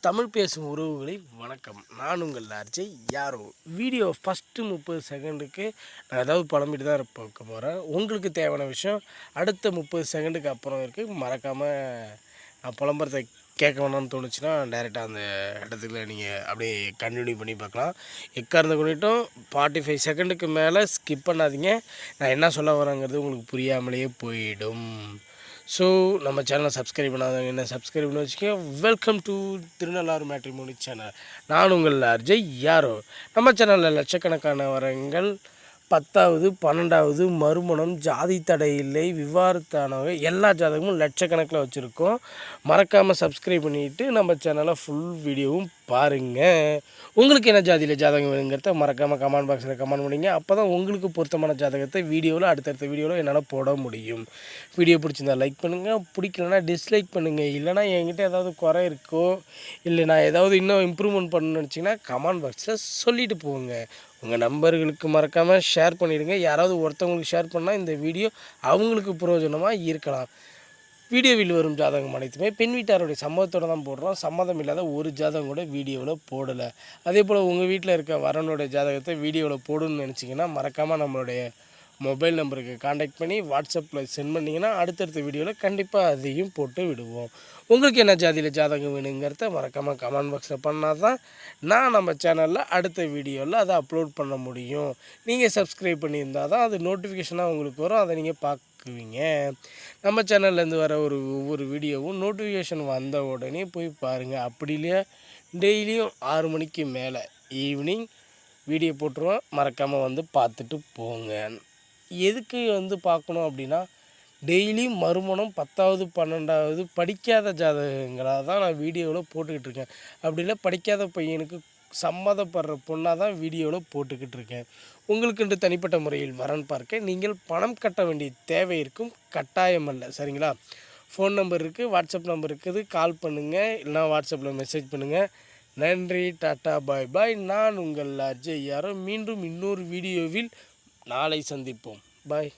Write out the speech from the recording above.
தமிழ் பேசும் உறவுகளை வணக்கம். நான் உங்கள் ஆர்ஜே யாரோ. வீடியோ ஃபஸ்ட்டு 30 செகண்டுக்கு நான் ஏதாவது புலம்பிட்டு தான் பார்க்க போகிறேன். உங்களுக்கு தேவையான விஷயம் அடுத்த 30 செகண்டுக்கு அப்புறம் இருக்குது. மறக்காமல் நான் புலம்புறதை கேட்க வேணாம்னு தோணுச்சுன்னா டைரெக்டாக அந்த இடத்துல நீங்கள் அப்படியே கண்டினியூ பண்ணி பார்க்கலாம். எக்காரணத்தை கொண்டுட்டும் 45 செகண்டுக்கு மேலே ஸ்கிப் பண்ணாதீங்க. நான் என்ன சொல்ல வரேங்கிறது உங்களுக்கு புரியாமலேயே போயிடும். ஸோ நம்ம சேனலை சப்ஸ்கிரைப் பண்ணாதவங்க என்ன சப்ஸ்கிரைப் பண்ணி வச்சுக்கோங்க. Welcome to Thirunallar matrimony channel. நான் உங்கள் ஆர்ஜே யாரோ. நம்ம சேனலில் லட்சக்கணக்கான வரங்கள் 10வது 12வது மறுமணம், ஜாதி தடை இல்லை, விவாகரத்தானவங்க எல்லா ஜாதகமும் லட்சக்கணக்கில் வச்சுருக்கோம். மறக்காமல் சப்ஸ்கிரைப் பண்ணிவிட்டு நம்ம சேனலை ஃபுல் வீடியோவும் பாருங்கள். உங்களுக்கு என்ன ஜாதியில் ஜாதகம் வேணுங்கிறத மறக்காமல் கமெண்ட் பாக்ஸில் கமெண்ட் பண்ணிங்க. அப்போ தான் உங்களுக்கு பொருத்தமான ஜாதகத்தை வீடியோவில் அடுத்தடுத்த வீடியோவில் என்னால் போட முடியும். வீடியோ பிடிச்சிருந்தா லைக் பண்ணுங்கள், பிடிக்கலன்னா டிஸ்லைக் பண்ணுங்கள். இல்லைனா என்கிட்ட ஏதாவது குறை இருக்கோ இல்லை நான் ஏதாவது இன்னும் இம்ப்ரூவ்மெண்ட் பண்ணணும்னு நினச்சிங்கன்னா கமெண்ட் பாக்ஸில் சொல்லிவிட்டு போங்க. உங்கள் நண்பர்களுக்கு மறக்காமல் ஷேர் பண்ணிவிடுங்க. யாராவது ஒருத்தவங்களுக்கு ஷேர் பண்ணால் இந்த வீடியோ அவங்களுக்கு பிரயோஜனமாக இருக்கலாம். வீடியோவில் வரும் ஜாதகம் அனைத்துமே பெண் வீட்டாருடைய சம்மதத்தோடு தான் போடுறோம். சம்மதம் இல்லாத ஒரு ஜாதகம் கூட வீடியோவில் போடலை. அதே போல் உங்கள் வீட்டில் இருக்க வரனுடைய ஜாதகத்தை வீடியோவில் போடணும்னு நினச்சிங்கன்னா மறக்காமல் நம்மளுடைய மொபைல் நம்பருக்கு காண்டாக்ட் பண்ணி வாட்ஸ்அப்பில் சென்ட் பண்ணிங்கன்னா அடுத்தடுத்த வீடியோவில் கண்டிப்பாக அதையும் போட்டு விடுவோம். உங்களுக்கு என்ன ஜாதியில் ஜாதகம் வேணுங்கிறத மறக்காமல் கமெண்ட் பாக்ஸில் பண்ணால் தான் நான் நம்ம சேனலில் அடுத்த வீடியோவில் அதை அப்லோட் பண்ண முடியும். நீங்கள் சப்ஸ்கிரைப் பண்ணியிருந்தால் தான் அது நோட்டிஃபிகேஷனாக உங்களுக்கு வரும். அதை நீங்கள் பார்க்குவீங்க. நம்ம சேனல்லேருந்து வர ஒவ்வொரு வீடியோவும் நோட்டிஃபிகேஷன் வந்த உடனே போய் பாருங்கள். அப்படி இல்லையா டெய்லியும் 6 மணிக்கு மேலே ஈவினிங் வீடியோ போட்டுருவோம். மறக்காமல் வந்து பார்த்துட்டு போங்க. எதுக்கு வந்து பார்க்கணும் அப்படின்னா டெய்லியும் மறுமணம் 10வது 12வது படிக்காத ஜாதகங்களாக தான் நான் வீடியோவில் போட்டுக்கிட்டு இருக்கேன். அப்படி இல்லை படிக்காத பையனுக்கு சம்மதப்படுற பொண்ணாக தான் வீடியோவில் போட்டுக்கிட்டு இருக்கேன். உங்களுக்குன்று தனிப்பட்ட முறையில் வரன் பார்க்க நீங்கள் பணம் கட்ட வேண்டிய தேவை இருக்கும், கட்டாயம் அல்ல. சரிங்களா? ஃபோன் நம்பர் இருக்குது, வாட்ஸ்அப் நம்பர் இருக்குது. கால் பண்ணுங்கள், இல்லைனா வாட்ஸ்அப்பில் மெசேஜ் பண்ணுங்கள். நன்றி, டாட்டா, பாய் பாய். நான் உங்கள் ஆர்ஜே யாரோ. மீண்டும் இன்னொரு வீடியோவில் நாளை சந்திப்போம். பாய்.